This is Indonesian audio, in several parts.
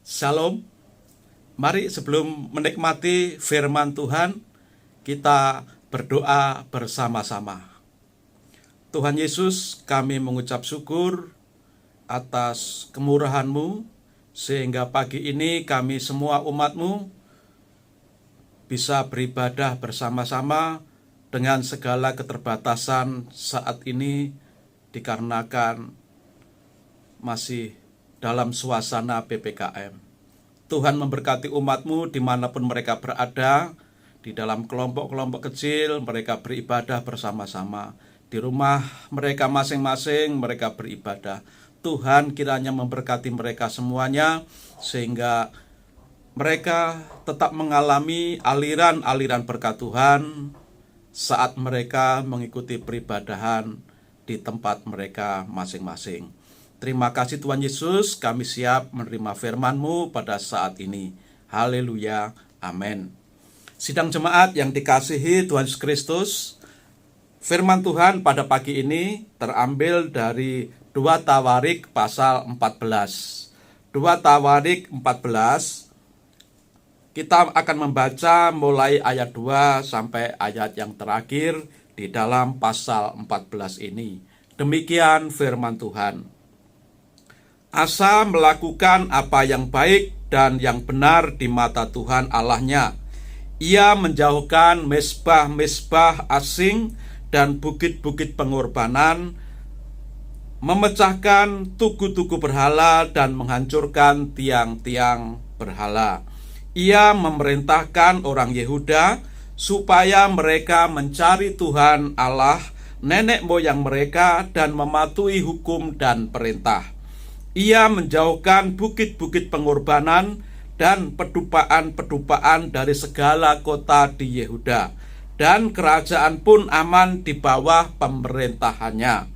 Shalom. Mari sebelum menikmati firman Tuhan, kita berdoa bersama-sama. Tuhan Yesus, kami mengucap syukur atas kemurahan-Mu, sehingga pagi ini kami semua umat-Mu bisa beribadah bersama-sama dengan segala keterbatasan saat ini dikarenakan masih dalam suasana PPKM. Tuhan memberkati umat-Mu dimanapun mereka berada, di dalam kelompok-kelompok kecil mereka beribadah bersama-sama. Di rumah mereka masing-masing mereka beribadah. Tuhan kiranya memberkati mereka semuanya, sehingga mereka tetap mengalami aliran-aliran berkat Tuhan saat mereka mengikuti peribadahan di tempat mereka masing-masing. Terima kasih Tuhan Yesus, kami siap menerima firman-Mu pada saat ini. Haleluya, amin. Sidang jemaat yang dikasihi Tuhan Yesus Kristus, firman Tuhan pada pagi ini terambil dari 2 Tawarik pasal 14. 2 Tawarik 14, kita akan membaca mulai ayat 2 sampai ayat yang terakhir di dalam pasal 14 ini. Demikian firman Tuhan. Asa melakukan apa yang baik dan yang benar di mata Tuhan Allahnya. Ia menjauhkan mezbah-mezbah asing dan bukit-bukit pengorbanan, memecahkan tugu-tugu berhala dan menghancurkan tiang-tiang berhala. Ia memerintahkan orang Yehuda supaya mereka mencari Tuhan Allah nenek moyang mereka dan mematuhi hukum dan perintah. Ia menjauhkan bukit-bukit pengorbanan dan pedupaan-pedupaan dari segala kota di Yehuda, dan kerajaan pun aman di bawah pemerintahannya.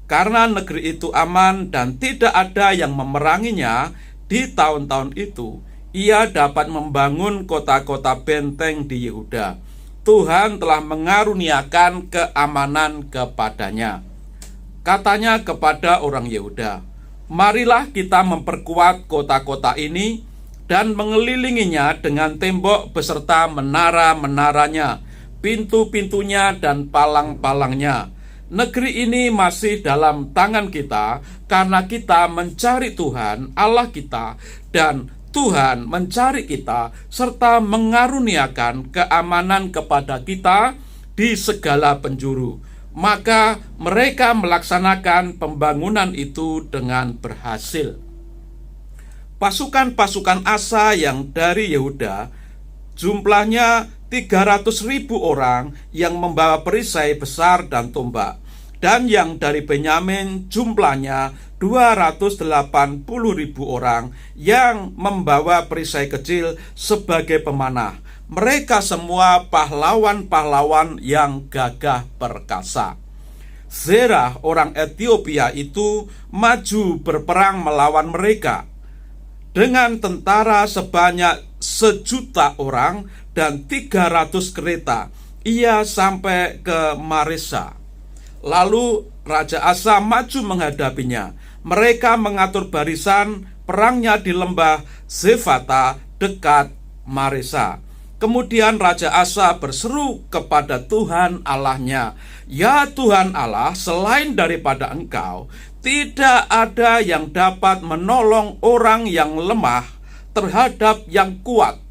Karena negeri itu aman dan tidak ada yang memeranginya di tahun-tahun itu, ia dapat membangun kota-kota benteng di Yehuda. Tuhan telah mengaruniakan keamanan kepadanya. Katanya kepada orang Yehuda, marilah kita memperkuat kota-kota ini dan mengelilinginya dengan tembok beserta menara-menaranya, pintu-pintunya dan palang-palangnya. Negeri ini masih dalam tangan kita karena kita mencari Tuhan Allah kita, dan Tuhan mencari kita serta mengaruniakan keamanan kepada kita di segala penjuru. Maka mereka melaksanakan pembangunan itu dengan berhasil. Pasukan-pasukan Asa yang dari Yehuda jumlahnya 300.000 orang yang membawa perisai besar dan tombak, dan yang dari Benyamin jumlahnya 280.000 orang yang membawa perisai kecil sebagai pemanah. Mereka semua pahlawan-pahlawan yang gagah perkasa. Zerah orang Ethiopia itu maju berperang melawan mereka dengan tentara sebanyak 1.000.000 orang dan 300 kereta. Ia sampai ke Maresa. Lalu Raja Asa maju menghadapinya. Mereka mengatur barisan perangnya di lembah Zefata dekat Maresa. Kemudian Raja Asa berseru kepada Tuhan Allahnya, ya Tuhan Allah, selain daripada Engkau, tidak ada yang dapat menolong orang yang lemah terhadap yang kuat.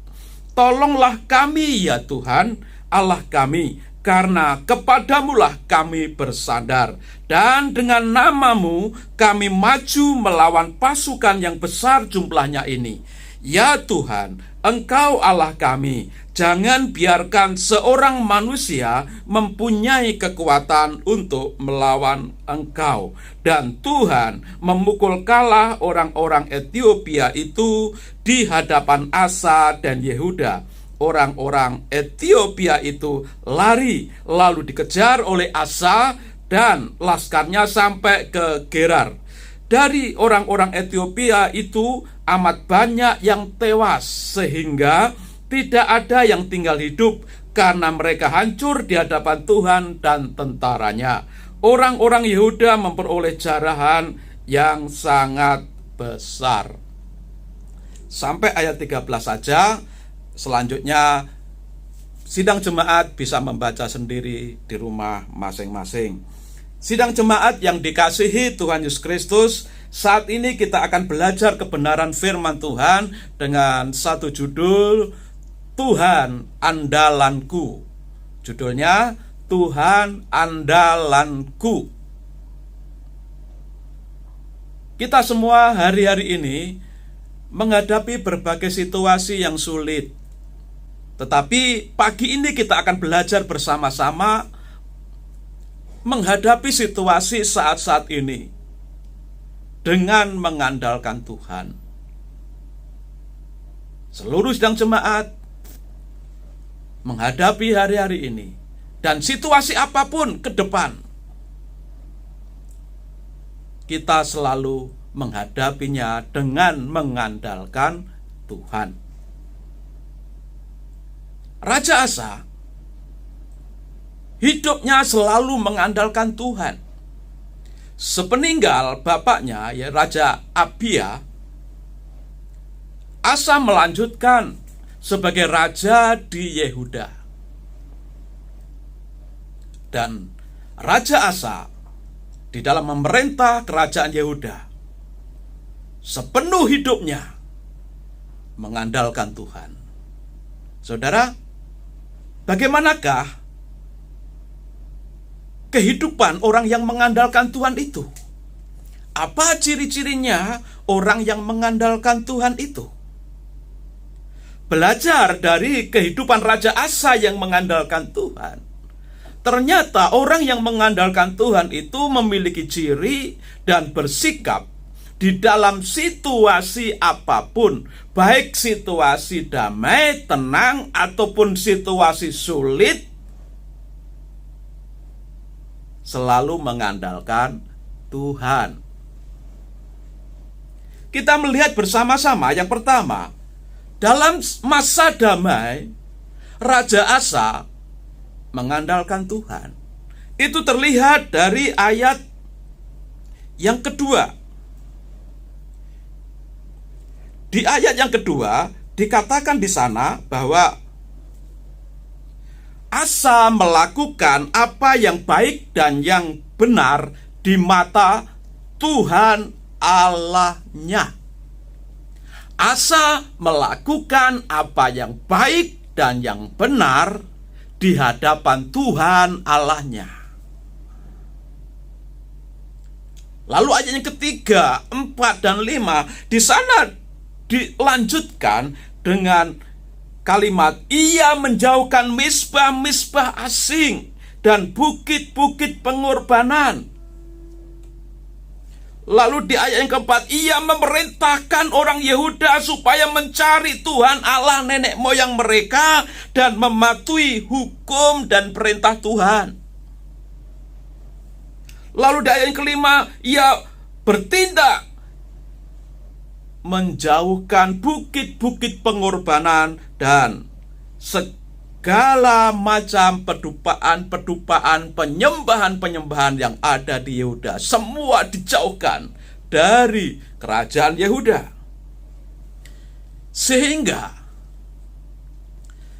Tolonglah kami ya Tuhan Allah kami, karena kepadamulah kami bersandar, dan dengan namamu kami maju melawan pasukan yang besar jumlahnya ini. Ya Tuhan, Engkau Allah kami, jangan biarkan seorang manusia mempunyai kekuatan untuk melawan Engkau. Dan Tuhan memukul kalah orang-orang Ethiopia itu di hadapan Asa dan Yehuda. Orang-orang Ethiopia itu lari lalu dikejar oleh Asa dan laskarnya sampai ke Gerar. Dari orang-orang Ethiopia itu amat banyak yang tewas, sehingga tidak ada yang tinggal hidup karena mereka hancur di hadapan Tuhan dan tentaranya. Orang-orang Yehuda memperoleh jarahan yang sangat besar. sampai ayat 13 saja. Selanjutnya sidang jemaat bisa membaca sendiri di rumah masing-masing. Sidang jemaat yang dikasihi Tuhan Yesus Kristus, saat ini kita akan belajar kebenaran firman Tuhan dengan satu judul, Tuhan Andalanku. Judulnya, Tuhan Andalanku. Kita semua hari-hari ini menghadapi berbagai situasi yang sulit. Tetapi pagi ini kita akan belajar bersama-sama menghadapi situasi saat-saat ini dengan mengandalkan Tuhan. Seluruh sidang jemaat menghadapi hari-hari ini dan situasi apapun ke depan, kita selalu menghadapinya dengan mengandalkan Tuhan. Raja Asa hidupnya selalu mengandalkan Tuhan. Sepeninggal bapaknya, ya Raja Abia, Asa melanjutkan sebagai raja di Yehuda. Dan Raja Asa di dalam memerintah kerajaan Yehuda sepenuh hidupnya mengandalkan Tuhan. Saudara, bagaimanakah kehidupan orang yang mengandalkan Tuhan itu? Apa ciri-cirinya orang yang mengandalkan Tuhan itu? Belajar dari kehidupan Raja Asa yang mengandalkan Tuhan. Ternyata orang yang mengandalkan Tuhan itu memiliki ciri dan bersikap di dalam situasi apapun, baik situasi damai, tenang, ataupun situasi sulit, selalu mengandalkan Tuhan. Kita melihat bersama-sama yang pertama, dalam masa damai, Raja Asa mengandalkan Tuhan. Itu terlihat dari ayat yang kedua. Di ayat yang kedua dikatakan di sana bahwa Asa melakukan apa yang baik dan yang benar di mata Tuhan Allahnya. Asa melakukan apa yang baik dan yang benar di hadapan Tuhan Allahnya. Lalu ayat yang ketiga, 4 dan 5 di sana dilanjutkan dengan kalimat, ia menjauhkan misbah-misbah asing dan bukit-bukit pengorbanan. Lalu di ayat yang keempat, ia memerintahkan orang Yehuda supaya mencari Tuhan Allah nenek moyang mereka dan mematuhi hukum dan perintah Tuhan. Lalu di ayat yang kelima, ia bertindak menjauhkan bukit-bukit pengorbanan dan segala macam pedupaan-pedupaan, penyembahan-penyembahan yang ada di Yehuda. Semua dijauhkan dari kerajaan Yehuda. Sehingga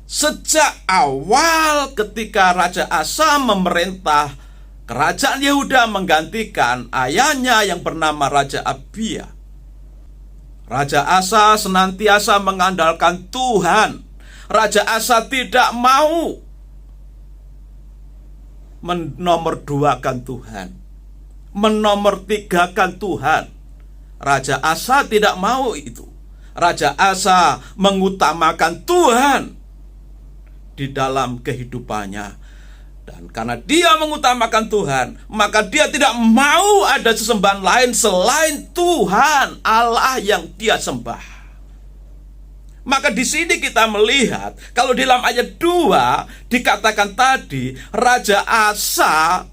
sejak awal ketika Raja Asa memerintah kerajaan Yehuda menggantikan ayahnya yang bernama Raja Abia, Raja Asa senantiasa mengandalkan Tuhan. Raja Asa tidak mau menomorduakan Tuhan, menomortigakan Tuhan. Raja Asa tidak mau itu. Raja Asa mengutamakan Tuhan di dalam kehidupannya. Dan karena dia mengutamakan Tuhan, maka dia tidak mau ada sesembahan lain selain Tuhan Allah yang dia sembah. Maka di sini kita melihat, kalau di dalam ayat 2 dikatakan tadi, Raja Asa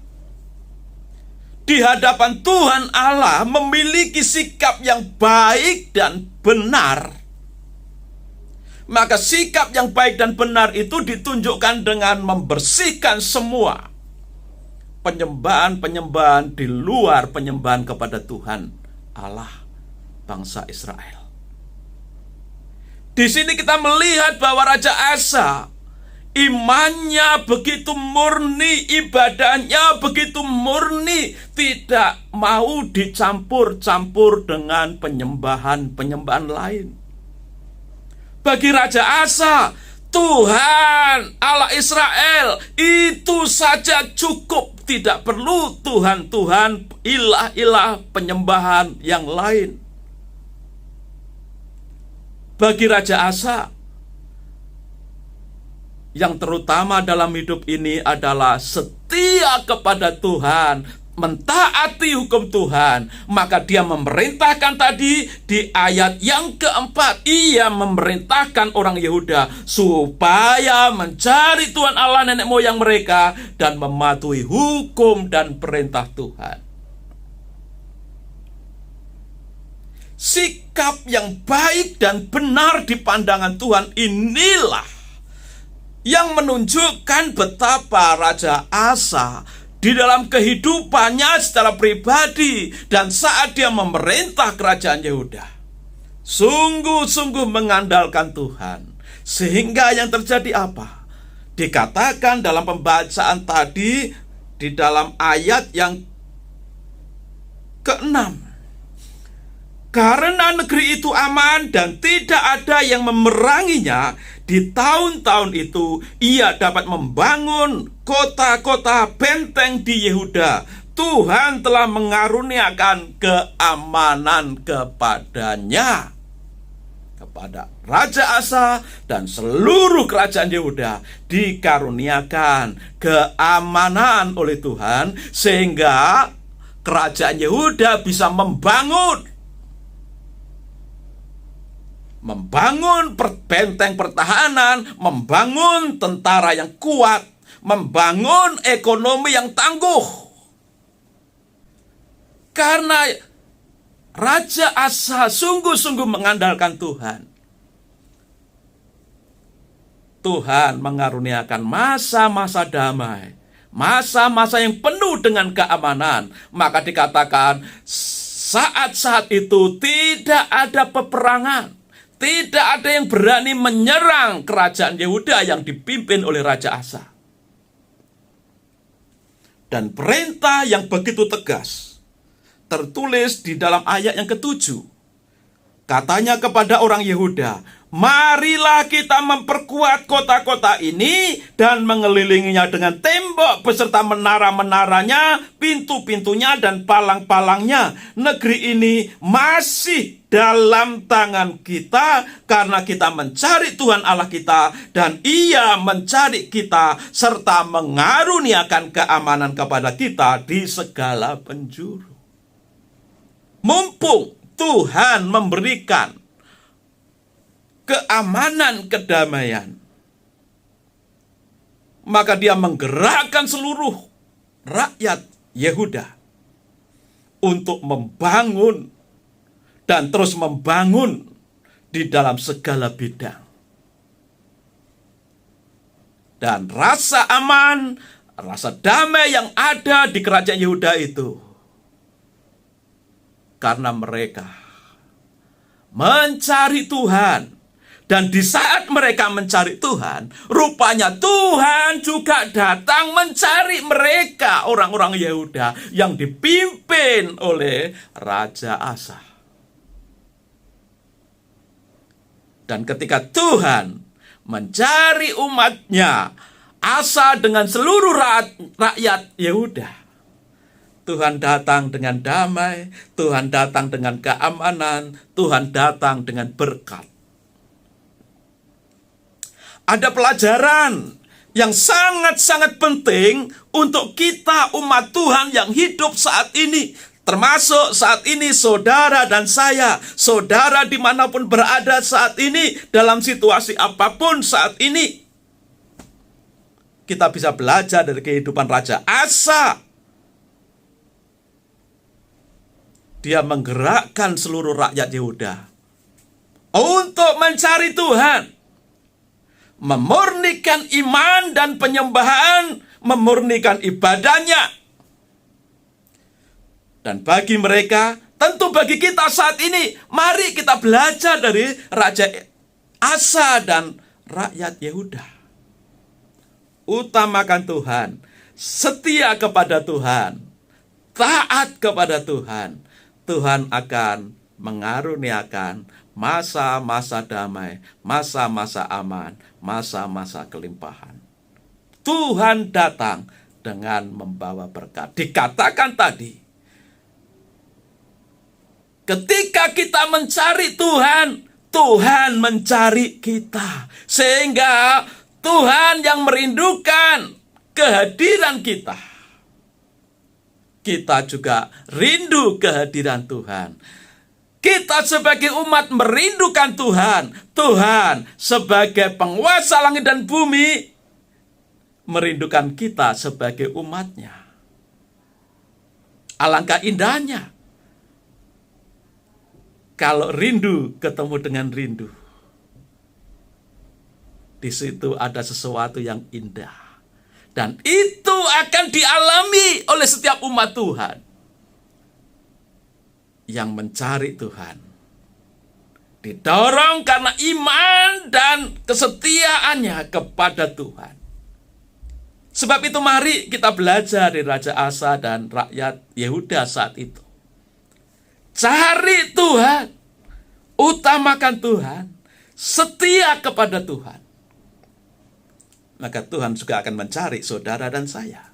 di hadapan Tuhan Allah memiliki sikap yang baik dan benar. Maka sikap yang baik dan benar itu ditunjukkan dengan membersihkan semua penyembahan-penyembahan di luar penyembahan kepada Tuhan Allah bangsa Israel. Di sini kita melihat bahwa Raja Asa imannya begitu murni, ibadahnya begitu murni, tidak mau dicampur-campur dengan penyembahan lain. Bagi Raja Asa, Tuhan Allah Israel itu saja cukup, tidak perlu Tuhan-Tuhan, ilah-ilah penyembahan yang lain. Bagi Raja Asa, yang terutama dalam hidup ini adalah setia kepada Tuhan, mentaati hukum Tuhan. Maka dia memerintahkan tadi di ayat yang keempat, ia memerintahkan orang Yehuda supaya mencari Tuhan Allah nenek moyang mereka dan mematuhi hukum dan perintah Tuhan. Sikap yang baik dan benar di pandangan Tuhan inilah yang menunjukkan betapa Raja Asa di dalam kehidupannya secara pribadi dan saat dia memerintah kerajaan Yehuda sungguh-sungguh mengandalkan Tuhan. Sehingga yang terjadi apa? Dikatakan dalam pembacaan tadi di dalam ayat yang ke-6, karena negeri itu aman dan tidak ada yang memeranginya, di tahun-tahun itu ia dapat membangun kota-kota benteng di Yehuda. Tuhan telah mengaruniakan keamanan kepadanya, kepada Raja Asa dan seluruh kerajaan Yehuda dikaruniakan keamanan oleh Tuhan, sehingga kerajaan Yehuda bisa membangun benteng pertahanan, membangun tentara yang kuat, membangun ekonomi yang tangguh. Karena Raja Asa sungguh-sungguh mengandalkan Tuhan, Tuhan mengaruniakan masa-masa damai, masa-masa yang penuh dengan keamanan. Maka dikatakan saat-saat itu tidak ada peperangan, tidak ada yang berani menyerang kerajaan Yehuda yang dipimpin oleh Raja Asa. Dan perintah yang begitu tegas tertulis di dalam ayat yang ke-7. Katanya kepada orang Yehuda, marilah kita memperkuat kota-kota ini dan mengelilinginya dengan tembok beserta menara-menaranya, pintu-pintunya dan palang-palangnya. Negeri ini masih dalam tangan kita karena kita mencari Tuhan Allah kita dan Ia mencari kita serta mengaruniakan keamanan kepada kita di segala penjuru. Mumpung Tuhan memberikan keamanan, kedamaian, maka Dia menggerakkan seluruh rakyat Yehuda untuk membangun dan terus membangun di dalam segala bidang. Dan rasa aman, rasa damai yang ada di kerajaan Yehuda itu karena mereka mencari Tuhan. Dan di saat mereka mencari Tuhan, rupanya Tuhan juga datang mencari mereka, orang-orang Yehuda yang dipimpin oleh Raja Asa. Dan ketika Tuhan mencari umatnya, Asa dengan seluruh rakyat Yehuda, Tuhan datang dengan damai, Tuhan datang dengan keamanan, Tuhan datang dengan berkat. Ada pelajaran yang sangat-sangat penting untuk kita umat Tuhan yang hidup saat ini. Termasuk saat ini saudara dan saya, saudara dimanapun berada saat ini, dalam situasi apapun saat ini. Kita bisa belajar dari kehidupan Raja Asa. Dia menggerakkan seluruh rakyat Yehuda untuk mencari Tuhan, memurnikan iman dan penyembahan, memurnikan ibadahnya. Dan bagi mereka, tentu bagi kita saat ini, mari kita belajar dari Raja Asa dan rakyat Yehuda. Utamakan Tuhan, setia kepada Tuhan, taat kepada Tuhan. Tuhan akan mengaruniakan masa-masa damai, masa-masa aman, masa-masa kelimpahan. Tuhan datang dengan membawa berkat. Dikatakan tadi, ketika kita mencari Tuhan, Tuhan mencari kita. Sehingga Tuhan yang merindukan kehadiran kita. Kita juga rindu kehadiran Tuhan. Kita sebagai umat merindukan Tuhan. Tuhan sebagai penguasa langit dan bumi merindukan kita sebagai umatnya. Alangkah indahnya kalau rindu ketemu dengan rindu. Di situ ada sesuatu yang indah. Dan itu akan dialami oleh setiap umat Tuhan yang mencari Tuhan. Didorong karena iman dan kesetiaannya kepada Tuhan. Sebab itu mari kita belajar dari Raja Asa dan rakyat Yehuda saat itu. Cari Tuhan, utamakan Tuhan, setia kepada Tuhan. Maka Tuhan juga akan mencari saudara dan saya.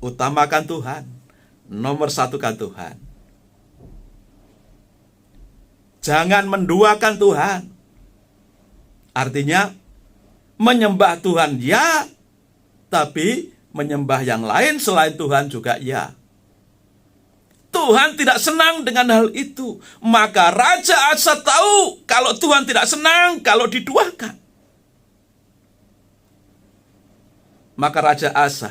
Utamakan Tuhan, nomor satukan Tuhan. Jangan menduakan Tuhan. Artinya, menyembah Tuhan ya, tapi menyembah yang lain selain Tuhan juga ya. Tuhan tidak senang dengan hal itu. Maka Raja Asa tahu kalau Tuhan tidak senang kalau diduakan. Maka Raja Asa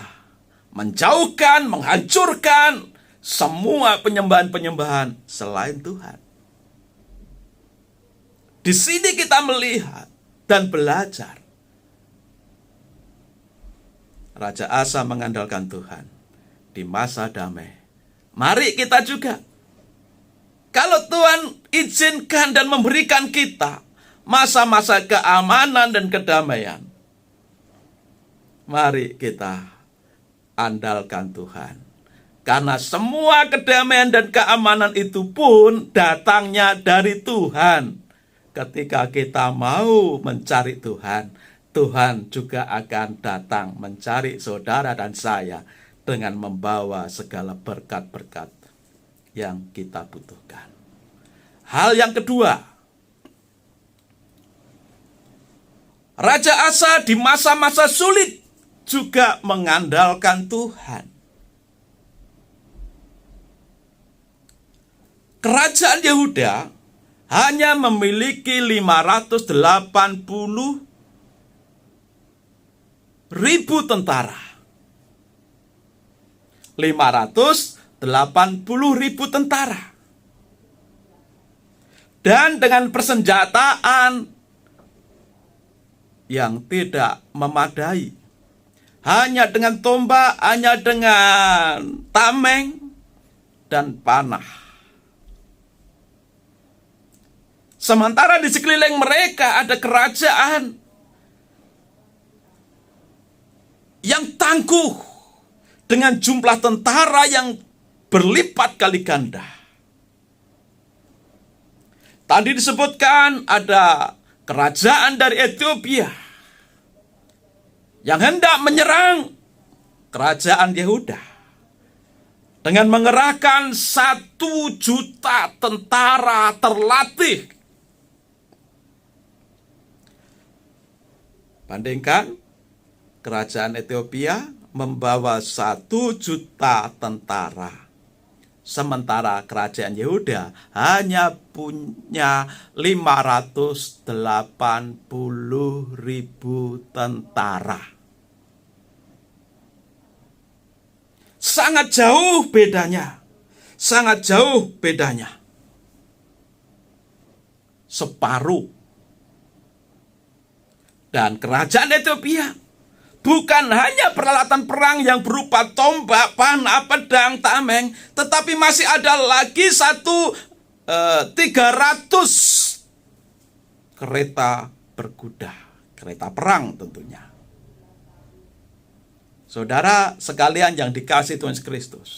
menjauhkan, menghancurkan semua penyembahan-penyembahan selain Tuhan. Di sini kita melihat dan belajar. Raja Asa mengandalkan Tuhan di masa damai. Mari kita juga. Kalau Tuhan izinkan dan memberikan kita masa-masa keamanan dan kedamaian, mari kita andalkan Tuhan. Karena semua kedamaian dan keamanan itu pun datangnya dari Tuhan. Ketika kita mau mencari Tuhan, Tuhan juga akan datang mencari saudara dan saya dengan membawa segala berkat-berkat yang kita butuhkan. Hal yang kedua, Raja Asa di masa-masa sulit juga mengandalkan Tuhan. Kerajaan Yehuda hanya memiliki 580.000 tentara. 580.000 tentara. Dan dengan persenjataan yang tidak memadai. Hanya dengan tombak, hanya dengan tameng dan panah. Sementara di sekeliling mereka ada kerajaan yang tangguh dengan jumlah tentara yang berlipat kali ganda. Tadi disebutkan ada kerajaan dari Ethiopia yang hendak menyerang kerajaan Yehuda dengan mengerahkan 1 juta tentara terlatih. Bandingkan, kerajaan Ethiopia membawa 1 juta tentara. Sementara kerajaan Yehuda hanya punya 580.000 tentara. Sangat jauh bedanya. Sangat jauh bedanya. Separuh. Dan kerajaan Ethiopia bukan hanya peralatan perang yang berupa tombak, panah, pedang, tameng, tetapi masih ada lagi 300 kereta berkuda, kereta perang tentunya. Saudara sekalian yang dikasihi Tuhan Yesus Kristus,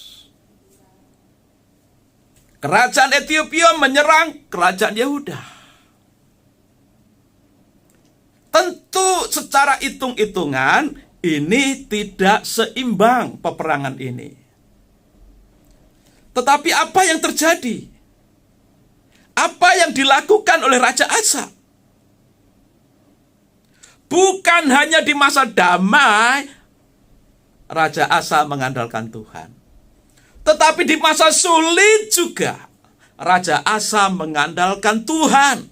kerajaan Ethiopia menyerang kerajaan Yehuda. Tentu secara hitung-hitungan ini tidak seimbang peperangan ini. Tetapi apa yang terjadi? Apa yang dilakukan oleh Raja Asa? Bukan hanya di masa damai Raja Asa mengandalkan Tuhan, tetapi di masa sulit juga Raja Asa mengandalkan Tuhan.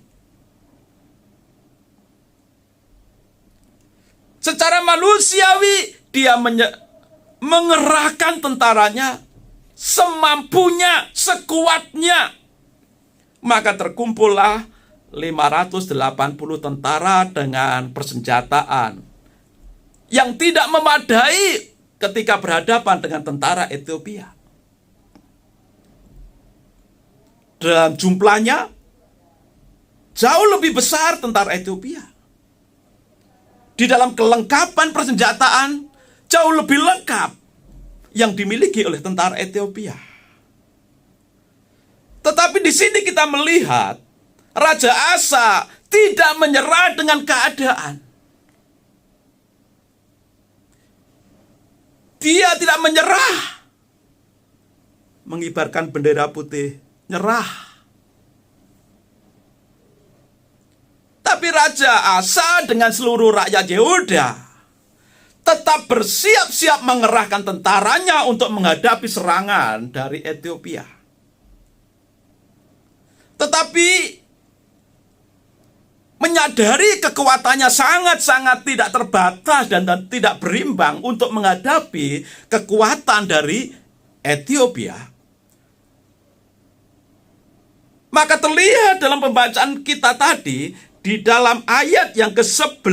Secara manusiawi dia mengerahkan tentaranya semampunya, sekuatnya. Maka terkumpullah 580 tentara dengan persenjataan yang tidak memadai ketika berhadapan dengan tentara Ethiopia. Dan jumlahnya jauh lebih besar tentara Ethiopia. Di dalam kelengkapan persenjataan jauh lebih lengkap yang dimiliki oleh tentara Ethiopia. Tetapi di sini kita melihat Raja Asa tidak menyerah dengan keadaan. Dia tidak menyerah, mengibarkan bendera putih, nyerah. Tapi Raja Asa dengan seluruh rakyat Yehuda tetap bersiap-siap mengerahkan tentaranya untuk menghadapi serangan dari Ethiopia. Tetapi menyadari kekuatannya sangat-sangat tidak terbatas dan tidak berimbang untuk menghadapi kekuatan dari Ethiopia, maka terlihat dalam pembacaan kita tadi, di dalam ayat yang ke-11,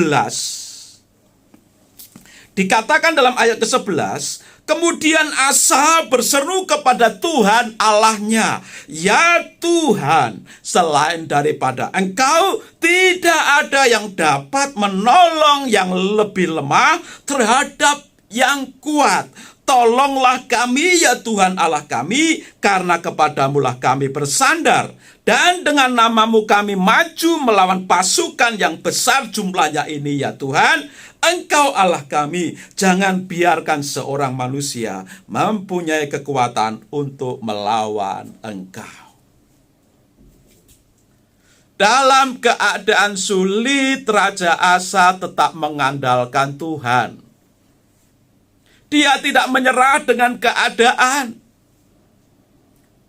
dikatakan dalam ayat ke-11, kemudian Asa berseru kepada Tuhan Allahnya, "Ya Tuhan, selain daripada Engkau, tidak ada yang dapat menolong yang lebih lemah terhadap yang kuat. Tolonglah kami ya Tuhan Allah kami, karena kepadamulah kami bersandar. Dan dengan namamu kami maju melawan pasukan yang besar jumlahnya ini ya Tuhan. Engkau Allah kami, jangan biarkan seorang manusia mempunyai kekuatan untuk melawan Engkau." Dalam keadaan sulit, Raja Asa tetap mengandalkan Tuhan. Dia tidak menyerah dengan keadaan,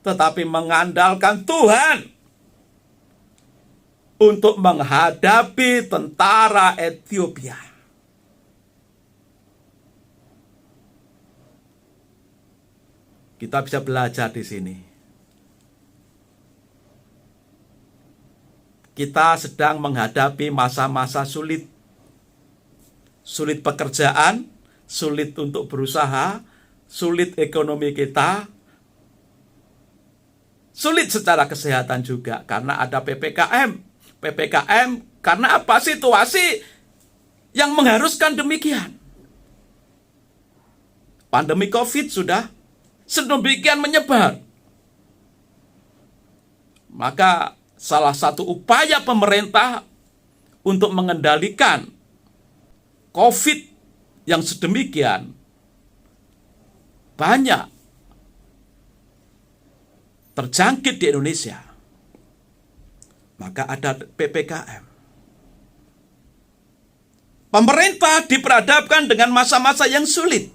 tetapi mengandalkan Tuhan untuk menghadapi tentara Ethiopia. Kita bisa belajar di sini. Kita sedang menghadapi masa-masa sulit. Sulit pekerjaan, sulit untuk berusaha, sulit ekonomi kita, sulit secara kesehatan juga karena ada PPKM. PPKM karena apa? Situasi yang mengharuskan demikian. Pandemi COVID sudah sedemikian menyebar. Maka salah satu upaya pemerintah untuk mengendalikan COVID yang sedemikian banyak terjangkit di Indonesia, maka ada PPKM. Pemerintah diperhadapkan dengan masa-masa yang sulit.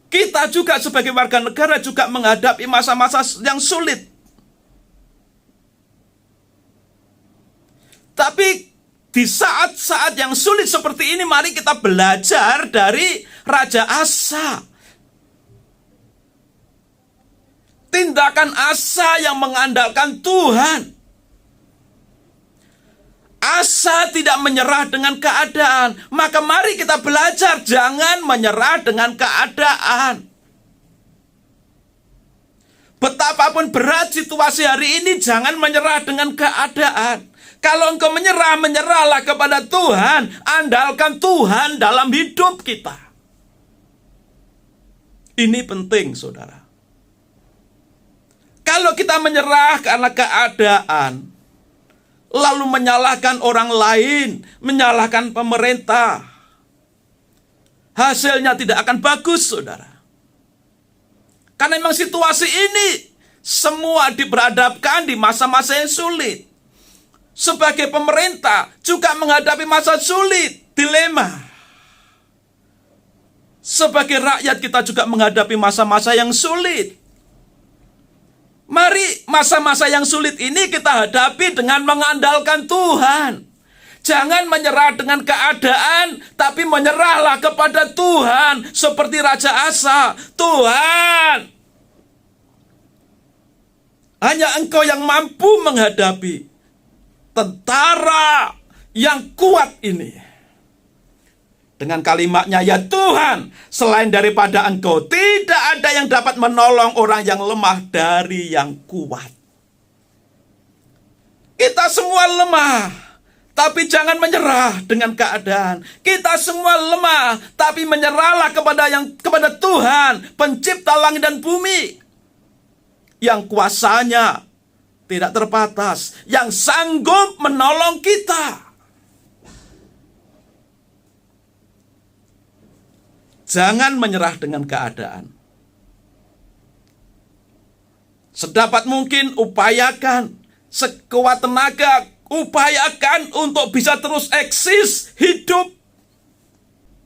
Kita juga sebagai warga negara juga menghadapi masa-masa yang sulit. Tapi di saat-saat yang sulit seperti ini, mari kita belajar dari Raja Asa. Tindakan Asa yang mengandalkan Tuhan. Asa tidak menyerah dengan keadaan. Maka mari kita belajar, jangan menyerah dengan keadaan. Betapapun berat situasi hari ini, jangan menyerah dengan keadaan. Kalau engkau menyerah, menyerahlah kepada Tuhan. Andalkan Tuhan dalam hidup kita. Ini penting, saudara. Kalau kita menyerah karena keadaan, lalu menyalahkan orang lain, menyalahkan pemerintah, hasilnya tidak akan bagus, saudara. Karena memang situasi ini semua diperhadapkan di masa-masa yang sulit. Sebagai pemerintah juga menghadapi masa sulit, dilema. Sebagai rakyat kita juga menghadapi masa-masa yang sulit. Mari masa-masa yang sulit ini kita hadapi dengan mengandalkan Tuhan. Jangan menyerah dengan keadaan, tapi menyerahlah kepada Tuhan. Seperti Raja Asa. Tuhan, hanya Engkau yang mampu menghadapi tentara yang kuat ini. Dengan kalimatnya, ya Tuhan, selain daripada Engkau, tidak ada yang dapat menolong orang yang lemah dari yang kuat. Kita semua lemah, tapi jangan menyerah dengan keadaan. Kita semua lemah, tapi menyerahlah kepada Tuhan, pencipta langit dan bumi, yang kuasanya tidak terbatas, yang sanggup menolong kita. Jangan menyerah dengan keadaan. Sedapat mungkin upayakan, sekuat tenaga, upayakan untuk bisa terus eksis, hidup.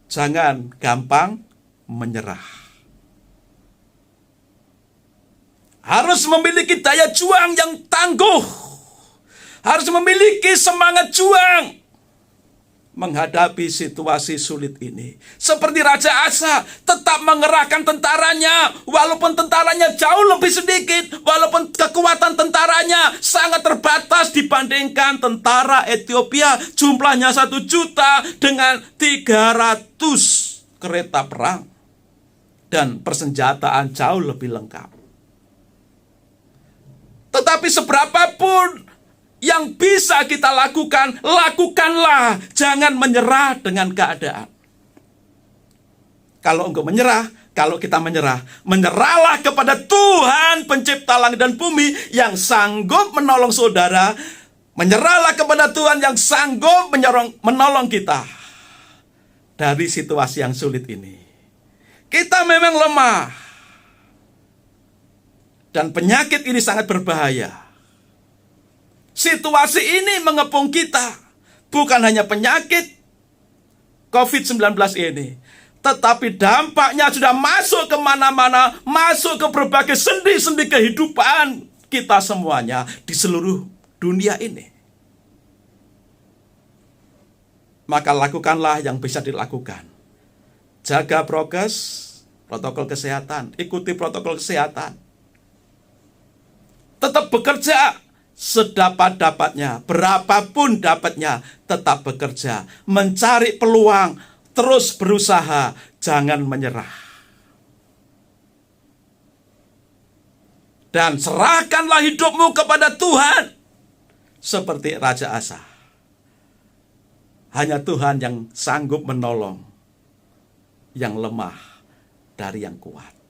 Jangan gampang menyerah. Harus memiliki daya juang yang tangguh. Harus memiliki semangat juang menghadapi situasi sulit ini. Seperti Raja Asa, tetap mengerahkan tentaranya, walaupun tentaranya jauh lebih sedikit, walaupun kekuatan tentaranya sangat terbatas dibandingkan tentara Ethiopia, jumlahnya 1 juta dengan 300 kereta perang dan persenjataan jauh lebih lengkap. Tetapi seberapapun yang bisa kita lakukan, lakukanlah. Jangan menyerah dengan keadaan. Kalau engkau menyerah, kalau kita menyerah, menyerahlah kepada Tuhan pencipta langit dan bumi yang sanggup menolong saudara. Menyerahlah kepada Tuhan yang sanggup menolong kita dari situasi yang sulit ini. Kita memang lemah, dan penyakit ini sangat berbahaya. Situasi ini mengepung kita. Bukan hanya penyakit COVID-19 ini, tetapi dampaknya sudah masuk kemana-mana, masuk ke berbagai sendi-sendi kehidupan kita semuanya di seluruh dunia ini. Maka lakukanlah yang bisa dilakukan. Jaga prokes, protokol kesehatan, ikuti protokol kesehatan. Tetap bekerja sedapat-dapatnya, berapapun dapatnya, tetap bekerja, mencari peluang, terus berusaha, jangan menyerah. Dan serahkanlah hidupmu kepada Tuhan, seperti Raja Asa. Hanya Tuhan yang sanggup menolong yang lemah dari yang kuat.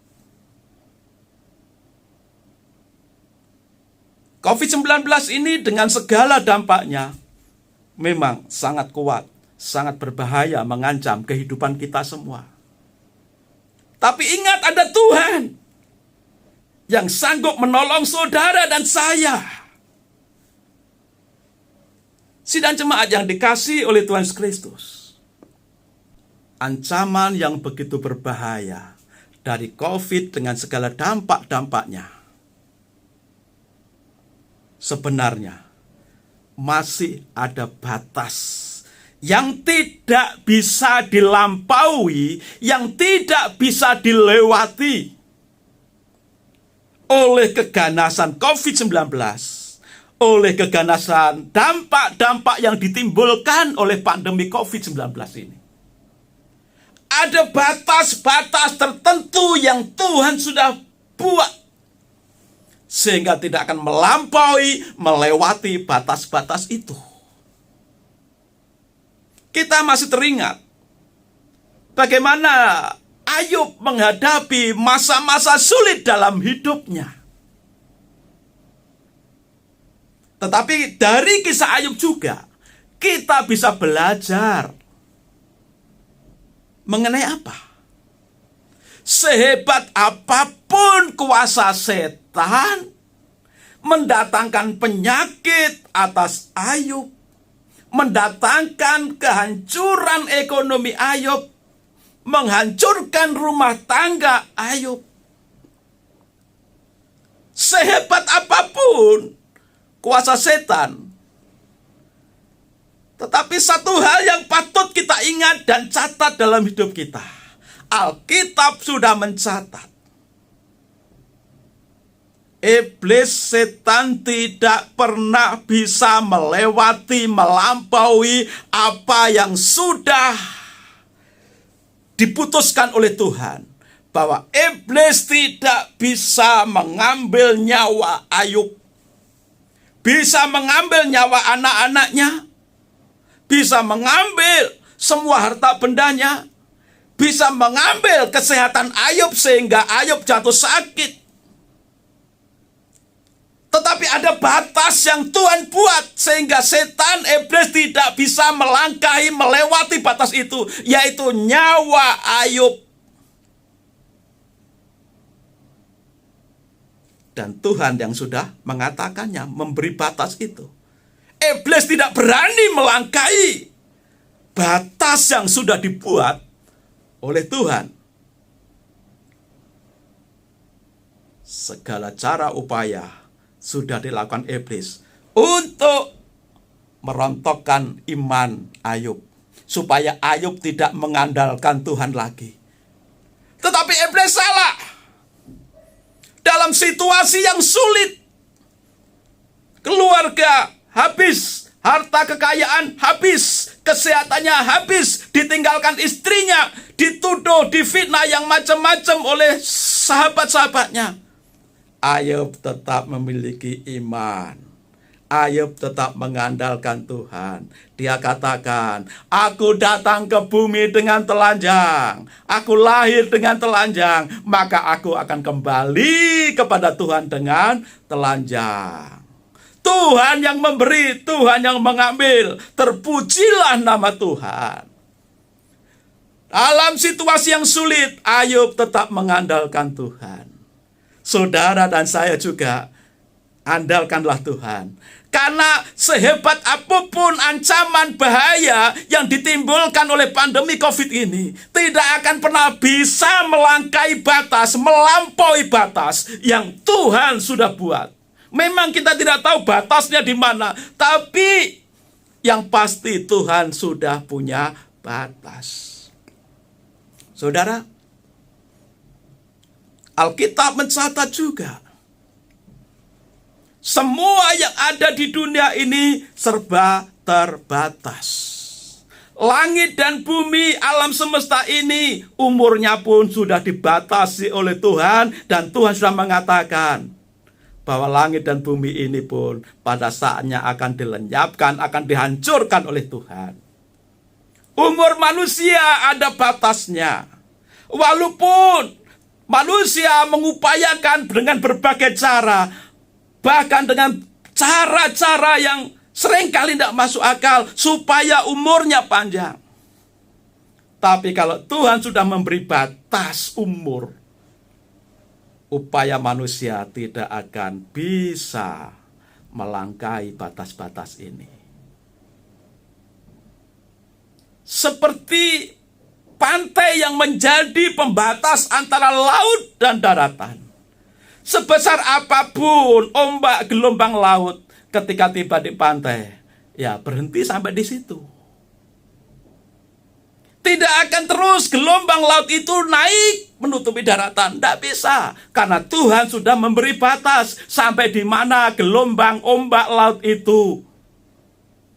COVID-19 ini dengan segala dampaknya memang sangat kuat, sangat berbahaya, mengancam kehidupan kita semua. Tapi ingat, ada Tuhan yang sanggup menolong saudara dan saya. Sidang jemaat yang dikasihi oleh Tuhan Yesus Kristus, ancaman yang begitu berbahaya dari COVID dengan segala dampak-dampaknya, sebenarnya masih ada batas yang tidak bisa dilampaui, yang tidak bisa dilewati oleh keganasan COVID-19, oleh keganasan dampak-dampak yang ditimbulkan oleh pandemi COVID-19 ini. Ada batas-batas tertentu yang Tuhan sudah buat sehingga tidak akan melewati batas-batas itu. Kita masih teringat bagaimana Ayub menghadapi masa-masa sulit dalam hidupnya. Tetapi dari kisah Ayub juga kita bisa belajar mengenai apa? Sehebat apapun kuasa setan mendatangkan penyakit atas Ayub, mendatangkan kehancuran ekonomi Ayub, menghancurkan rumah tangga Ayub. Sehebat apapun kuasa setan, tetapi satu hal yang patut kita ingat dan catat dalam hidup kita. Alkitab sudah mencatat, iblis setan tidak pernah bisa melampaui apa yang sudah diputuskan oleh Tuhan. Bahwa iblis tidak bisa mengambil nyawa Ayub. Bisa mengambil nyawa anak-anaknya. Bisa mengambil semua harta bendanya. Bisa mengambil kesehatan Ayub sehingga Ayub jatuh sakit. Tetapi ada batas yang Tuhan buat sehingga setan iblis tidak bisa melewati batas itu, yaitu nyawa Ayub. Dan Tuhan yang sudah mengatakannya, memberi batas itu. Iblis tidak berani melangkahi batas yang sudah dibuat oleh Tuhan. Segala cara upaya sudah dilakukan iblis untuk merontokkan iman Ayub, supaya Ayub tidak mengandalkan Tuhan lagi. Tetapi iblis salah. Dalam situasi yang sulit, keluarga habis, harta kekayaan habis, kesehatannya habis, ditinggalkan istrinya, dituduh, difitnah yang macam-macam oleh sahabat-sahabatnya. Ayub tetap memiliki iman. Ayub tetap mengandalkan Tuhan. Dia katakan, aku datang ke bumi dengan telanjang. Aku lahir dengan telanjang. Maka aku akan kembali kepada Tuhan dengan telanjang. Tuhan yang memberi, Tuhan yang mengambil. Terpujilah nama Tuhan. Dalam situasi yang sulit, Ayub tetap mengandalkan Tuhan. Saudara dan saya juga, andalkanlah Tuhan. Karena sehebat apapun ancaman bahaya yang ditimbulkan oleh pandemi COVID ini, tidak akan pernah bisa melangkahi batas, melampaui batas yang Tuhan sudah buat. Memang kita tidak tahu batasnya di mana, tapi yang pasti Tuhan sudah punya batas. Saudara, Alkitab mencatat juga, semua yang ada di dunia ini serba terbatas. Langit dan bumi, alam semesta ini, umurnya pun sudah dibatasi oleh Tuhan. Dan Tuhan sudah mengatakan bahwa langit dan bumi ini pun pada saatnya akan dilenyapkan, akan dihancurkan oleh Tuhan. Umur manusia ada batasnya. Walaupun manusia mengupayakan dengan berbagai cara, bahkan dengan cara-cara yang seringkali tidak masuk akal, supaya umurnya panjang. Tapi kalau Tuhan sudah memberi batas umur, upaya manusia tidak akan bisa melangkahi batas-batas ini. Seperti pantai yang menjadi pembatas antara laut dan daratan. Sebesar apapun ombak gelombang laut, ketika tiba di pantai, ya berhenti sampai di situ. Tidak akan terus gelombang laut itu naik menutupi daratan. Tidak bisa. Karena Tuhan sudah memberi batas sampai di mana gelombang ombak laut itu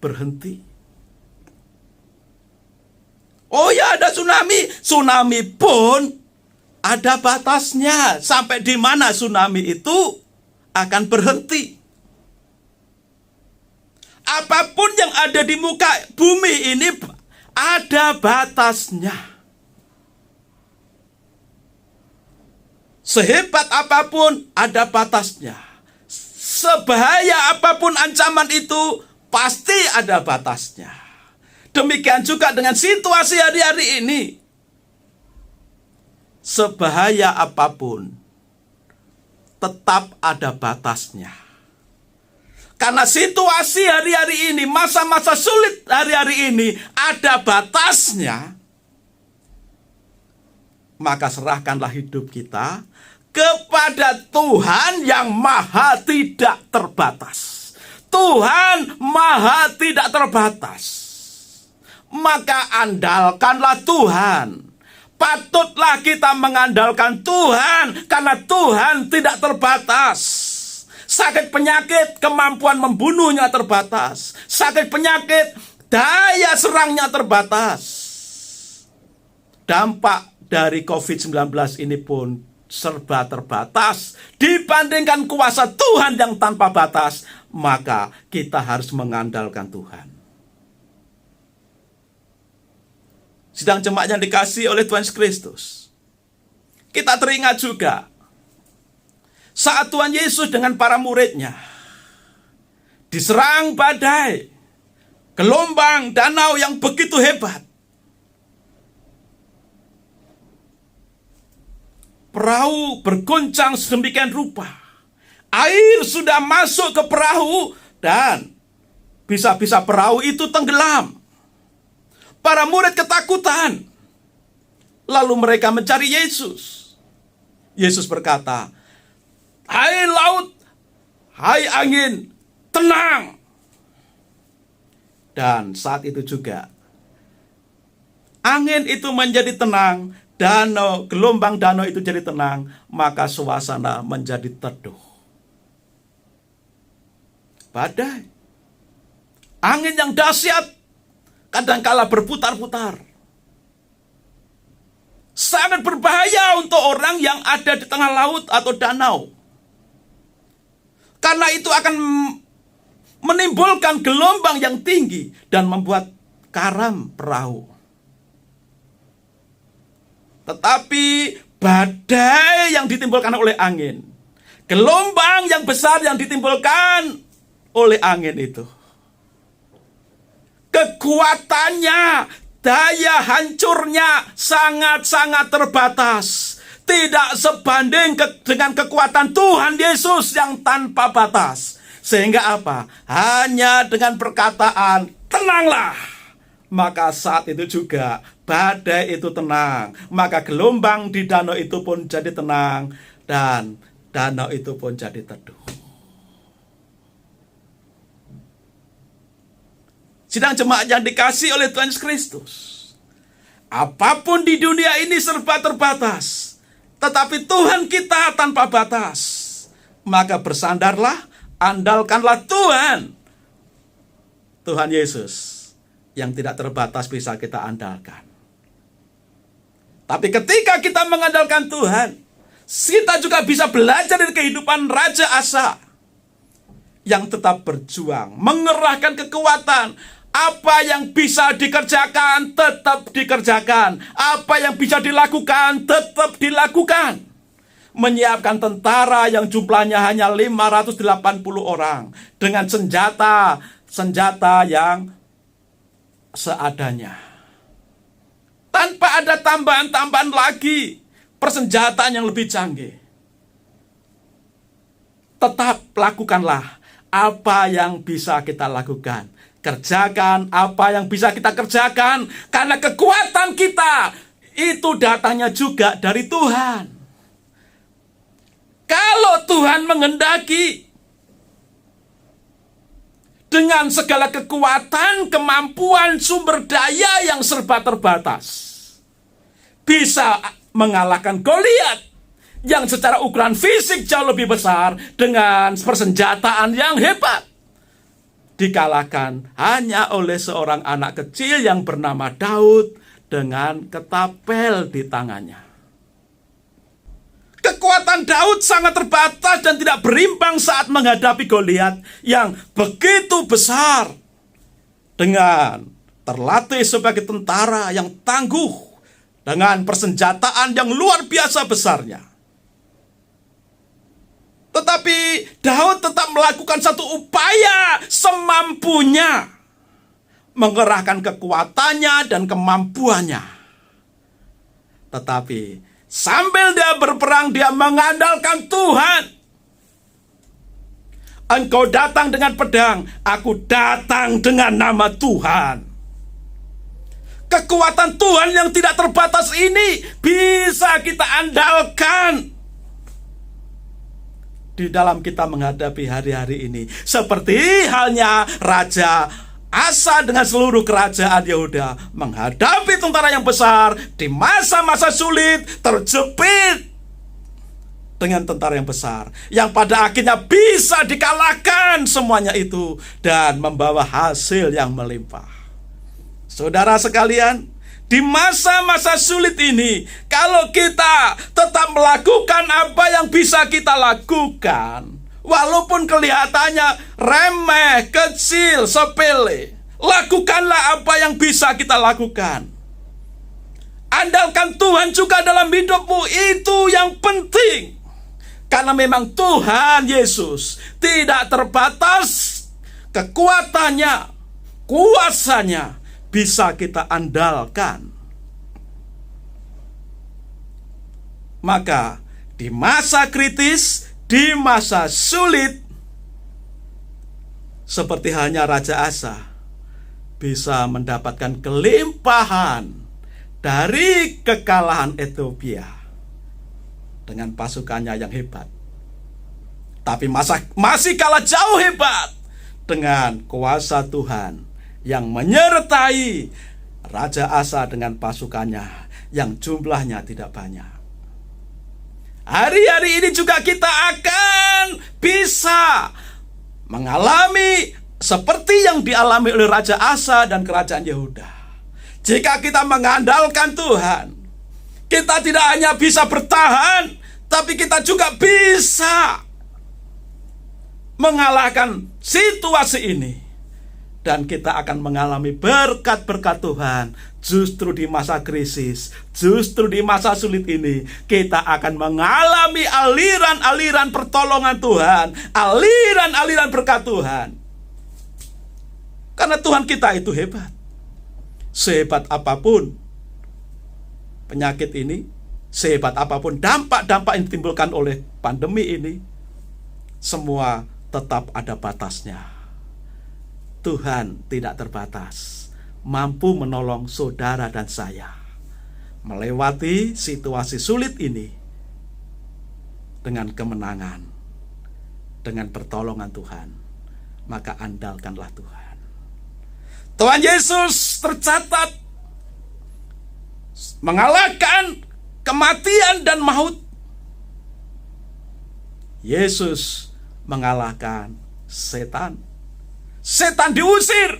berhenti. Oh ya, ada tsunami. Tsunami pun ada batasnya. Sampai di mana tsunami itu akan berhenti. Apapun yang ada di muka bumi ini ada batasnya. Sehebat apapun ada batasnya. Sebahaya apapun ancaman itu pasti ada batasnya. Demikian juga dengan situasi hari-hari ini. Sebahaya apapun tetap ada batasnya. Karena situasi hari-hari ini, masa-masa sulit hari-hari ini ada batasnya. Maka serahkanlah hidup kita kepada Tuhan yang maha tidak terbatas. Tuhan maha tidak terbatas. Maka andalkanlah Tuhan. Patutlah kita mengandalkan Tuhan karena Tuhan tidak terbatas. Sakit penyakit, kemampuan membunuhnya terbatas. Sakit penyakit, daya serangnya terbatas. Dampak dari COVID-19 ini pun serba terbatas. Dibandingkan kuasa Tuhan yang tanpa batas, maka kita harus mengandalkan Tuhan. Sidang jemaat yang dikasihi oleh Tuhan Yesus Kristus, kita teringat juga saat Tuhan Yesus dengan para muridnya diserang badai, gelombang danau yang begitu hebat. Perahu bergoncang sedemikian rupa. Air sudah masuk ke perahu dan bisa-bisa perahu itu tenggelam. Para murid ketakutan. Lalu mereka mencari Yesus. Yesus berkata, "Hai laut, hai angin, tenang." Dan saat itu juga angin itu menjadi tenang, gelombang danau itu jadi tenang, maka suasana menjadi teduh. Badai, angin yang dahsyat, kadangkala berputar-putar. Sangat berbahaya untuk orang yang ada di tengah laut atau danau. Karena itu akan menimbulkan gelombang yang tinggi dan membuat karam perahu. Tetapi badai yang ditimbulkan oleh angin, gelombang yang besar yang ditimbulkan oleh angin itu, kekuatannya, daya hancurnya sangat-sangat terbatas. Tidak sebanding dengan kekuatan Tuhan Yesus yang tanpa batas. Sehingga apa? Hanya dengan perkataan, "Tenanglah." Maka saat itu juga badai itu tenang. Maka gelombang di danau itu pun jadi tenang. Dan danau itu pun jadi teduh. Sidang jemaat yang dikasihi oleh Tuhan Yesus Kristus, apapun di dunia ini serba terbatas, tetapi Tuhan kita tanpa batas. Maka bersandarlah, andalkanlah Tuhan. Tuhan Yesus yang tidak terbatas bisa kita andalkan. Tapi ketika kita mengandalkan Tuhan, kita juga bisa belajar dari kehidupan Raja Asa yang tetap berjuang, mengerahkan kekuatan. Apa yang bisa dikerjakan, tetap dikerjakan. Apa yang bisa dilakukan, tetap dilakukan. Menyiapkan tentara yang jumlahnya hanya 580 orang. Dengan senjata yang seadanya. Tanpa ada tambahan-tambahan lagi. Persenjataan yang lebih canggih. Tetap lakukanlah apa yang bisa kita lakukan. Kerjakan apa yang bisa kita kerjakan. Karena kekuatan kita itu datangnya juga dari Tuhan. Kalau Tuhan menghendaki, dengan segala kekuatan, kemampuan, sumber daya yang serba terbatas, bisa mengalahkan Goliat yang secara ukuran fisik jauh lebih besar dengan persenjataan yang hebat. Dikalahkan hanya oleh seorang anak kecil yang bernama Daud dengan ketapel di tangannya. Kekuatan Daud sangat terbatas dan tidak berimbang saat menghadapi Goliat yang begitu besar. Dengan terlatih sebagai tentara yang tangguh, dengan persenjataan yang luar biasa besarnya. Tetapi Daud tetap melakukan satu upaya semampunya, mengerahkan kekuatannya dan kemampuannya. Tetapi sambil dia berperang, dia mengandalkan Tuhan. Engkau datang dengan pedang, aku datang dengan nama Tuhan. Kekuatan Tuhan yang tidak terbatas ini bisa kita andalkan di dalam kita menghadapi hari-hari ini. Seperti halnya Raja Asa dengan seluruh kerajaan Yehuda menghadapi tentara yang besar di masa-masa sulit, terjepit dengan tentara yang besar, yang pada akhirnya bisa dikalahkan semuanya itu dan membawa hasil yang melimpah. Saudara sekalian, di masa-masa sulit ini, kalau kita tetap melakukan apa yang bisa kita lakukan, walaupun kelihatannya remeh, kecil, sepele, lakukanlah apa yang bisa kita lakukan. Andalkan Tuhan juga dalam hidupmu, itu yang penting. Karena memang Tuhan Yesus tidak terbatas kekuatannya, kuasanya bisa kita andalkan. Maka di masa kritis, di masa sulit, seperti halnya Raja Asa bisa mendapatkan kelimpahan dari kekalahan Ethiopia dengan pasukannya yang hebat. Tapi masih kalah jauh hebat dengan kuasa Tuhan yang menyertai Raja Asa dengan pasukannya yang jumlahnya tidak banyak. Hari-hari ini juga kita akan bisa mengalami seperti yang dialami oleh Raja Asa dan kerajaan Yehuda. Jika kita mengandalkan Tuhan, kita tidak hanya bisa bertahan, tapi kita juga bisa mengalahkan situasi ini. Dan kita akan mengalami berkat-berkat Tuhan. Justru di masa krisis, justru di masa sulit ini, kita akan mengalami aliran-aliran pertolongan Tuhan, aliran-aliran berkat Tuhan. Karena Tuhan kita itu hebat. Sehebat apapun penyakit ini, sehebat apapun dampak-dampak yang ditimbulkan oleh pandemi ini, semua tetap ada batasnya. Tuhan tidak terbatas, mampu menolong saudara dan saya melewati situasi sulit ini dengan kemenangan, dengan pertolongan Tuhan. Maka andalkanlah Tuhan. Tuhan Yesus tercatat mengalahkan kematian dan maut. Yesus mengalahkan setan. Setan diusir.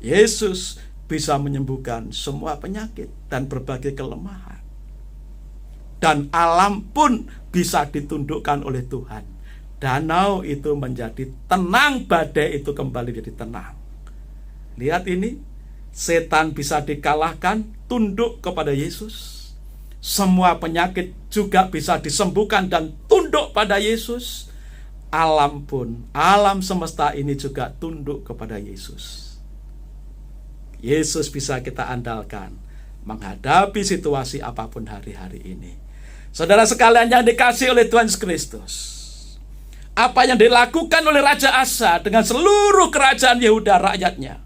Yesus bisa menyembuhkan semua penyakit dan berbagai kelemahan. Dan alam pun bisa ditundukkan oleh Tuhan. Danau itu menjadi tenang, badai itu kembali jadi tenang. Lihat ini, setan bisa dikalahkan, tunduk kepada Yesus. Semua penyakit juga bisa disembuhkan dan tunduk pada Yesus. Alam pun, alam semesta ini juga tunduk kepada Yesus. Yesus bisa kita andalkan menghadapi situasi apapun hari-hari ini. Saudara sekalian yang dikasihi oleh Tuhan Kristus, apa yang dilakukan oleh Raja Asa dengan seluruh kerajaan Yehuda rakyatnya,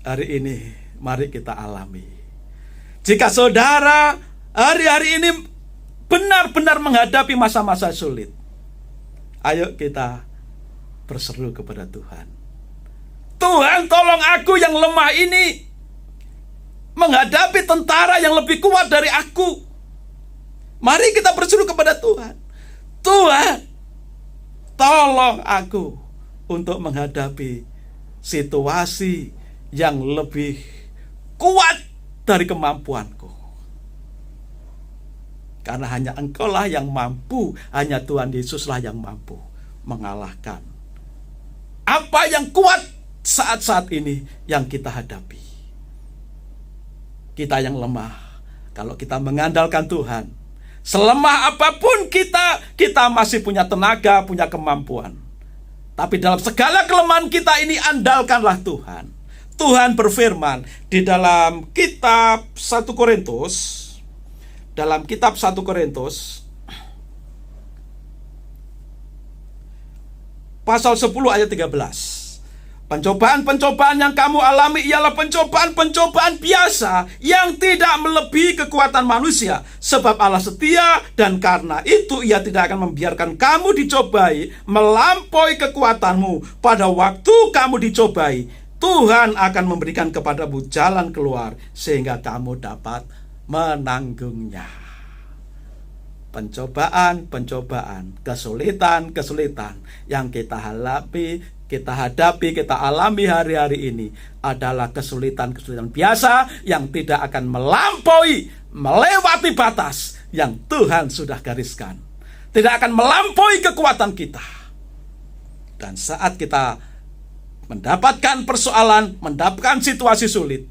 hari ini mari kita alami. Jika saudara hari-hari ini benar-benar menghadapi masa-masa sulit, ayo kita berseru kepada Tuhan. Tuhan, tolong aku yang lemah ini menghadapi tentara yang lebih kuat dari aku. Mari kita berseru kepada Tuhan. Tuhan, tolong aku untuk menghadapi situasi yang lebih kuat dari kemampuanku. Karena hanya Engkaulah yang mampu, hanya Tuhan Yesuslah yang mampu mengalahkan apa yang kuat saat-saat ini yang kita hadapi. Kita yang lemah, kalau kita mengandalkan Tuhan, selemah apapun kita masih punya tenaga, punya kemampuan. Tapi dalam segala kelemahan kita ini, andalkanlah Tuhan. Tuhan berfirman di dalam kitab 1 Korintus, pasal 10 ayat 13. Pencobaan-pencobaan yang kamu alami ialah pencobaan-pencobaan biasa yang tidak melebihi kekuatan manusia. Sebab Allah setia, dan karena itu Ia tidak akan membiarkan kamu dicobai melampaui kekuatanmu. Pada waktu kamu dicobai, Tuhan akan memberikan kepadamu jalan keluar sehingga kamu dapat menanggungnya. Pencobaan, kesulitan yang kita hadapi, kita alami hari-hari ini adalah kesulitan biasa yang tidak akan melewati batas yang Tuhan sudah gariskan. Tidak akan melampaui kekuatan kita. Dan saat kita mendapatkan persoalan, mendapatkan situasi sulit,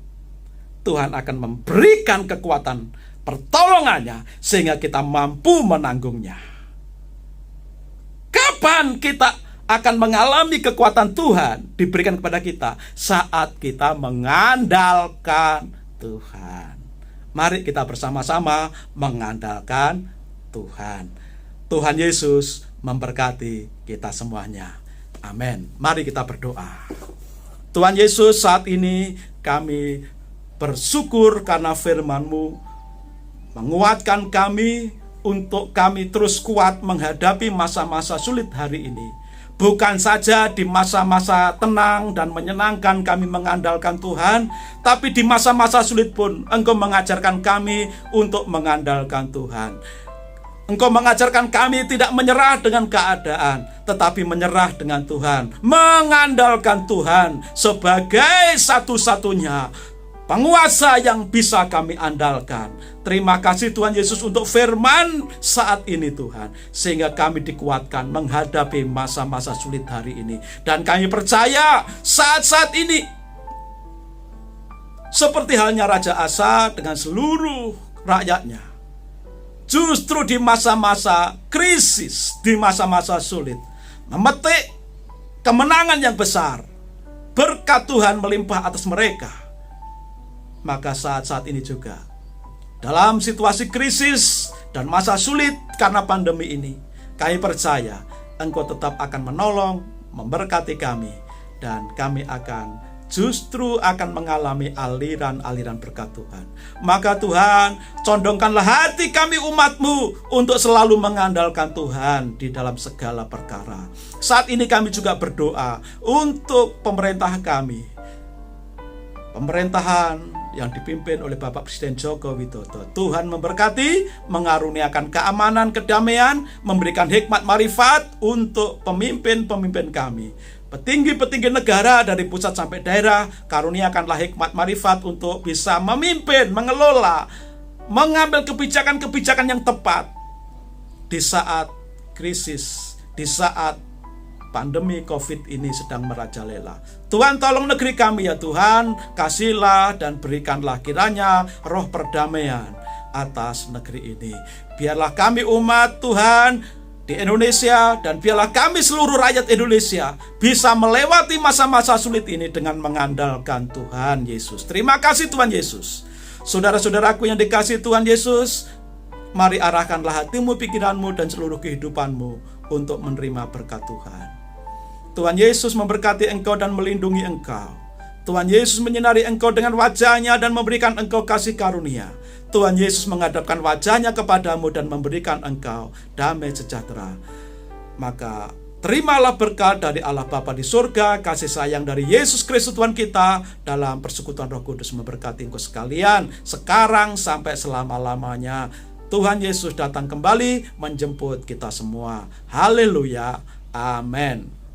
Tuhan akan memberikan kekuatan pertolongannya sehingga kita mampu menanggungnya. Kapan kita akan mengalami kekuatan Tuhan diberikan kepada kita? Saat kita mengandalkan Tuhan. Mari kita bersama-sama mengandalkan Tuhan. Tuhan Yesus memberkati kita semuanya. Amin. Mari kita berdoa. Tuhan Yesus, saat ini kami bersyukur karena firman-Mu menguatkan kami untuk kami terus kuat menghadapi masa-masa sulit hari ini. Bukan saja di masa-masa tenang dan menyenangkan kami mengandalkan Tuhan, tapi di masa-masa sulit pun Engkau mengajarkan kami untuk mengandalkan Tuhan. Engkau mengajarkan kami tidak menyerah dengan keadaan, tetapi menyerah dengan Tuhan. Mengandalkan Tuhan sebagai satu-satunya penguasa yang bisa kami andalkan. Terima kasih Tuhan Yesus untuk firman saat ini Tuhan, sehingga kami dikuatkan menghadapi masa-masa sulit hari ini. Dan kami percaya saat-saat ini, seperti halnya Raja Asa dengan seluruh rakyatnya, justru di masa-masa krisis, di masa-masa sulit, memetik kemenangan yang besar, berkat Tuhan melimpah atas mereka. Maka saat-saat ini juga, dalam situasi krisis dan masa sulit karena pandemi ini, kami percaya Engkau tetap akan menolong, memberkati kami, dan kami justru akan mengalami aliran-aliran berkat Tuhan. Maka Tuhan, condongkanlah hati kami umat-Mu untuk selalu mengandalkan Tuhan di dalam segala perkara. Saat ini kami juga berdoa untuk pemerintah kami, pemerintahan yang dipimpin oleh Bapak Presiden Joko Widodo. Tuhan memberkati, mengaruniakan keamanan, kedamaian, memberikan hikmat marifat untuk pemimpin-pemimpin kami. Petinggi-petinggi negara dari pusat sampai daerah, karuniakanlah hikmat marifat untuk bisa memimpin, mengelola, mengambil kebijakan-kebijakan yang tepat di saat krisis, di saat pandemi COVID ini sedang merajalela. Tuhan, tolong negeri kami ya Tuhan, kasihlah dan berikanlah kiranya roh perdamaian atas negeri ini. Biarlah kami umat Tuhan di Indonesia, dan biarlah kami seluruh rakyat Indonesia bisa melewati masa-masa sulit ini dengan mengandalkan Tuhan Yesus. Terima kasih Tuhan Yesus. Saudara-saudaraku yang dikasihi Tuhan Yesus, mari arahkanlah hatimu, pikiranmu, dan seluruh kehidupanmu untuk menerima berkat Tuhan. Tuhan Yesus memberkati engkau dan melindungi engkau. Tuhan Yesus menyinari engkau dengan wajah-Nya dan memberikan engkau kasih karunia. Tuhan Yesus menghadapkan wajah-Nya kepadamu dan memberikan engkau damai sejahtera. Maka terimalah berkat dari Allah Bapa di surga, kasih sayang dari Yesus Kristus Tuhan kita, dalam persekutuan Roh Kudus memberkati engkau sekalian, sekarang sampai selama-lamanya. Tuhan Yesus datang kembali menjemput kita semua. Haleluya. Amin.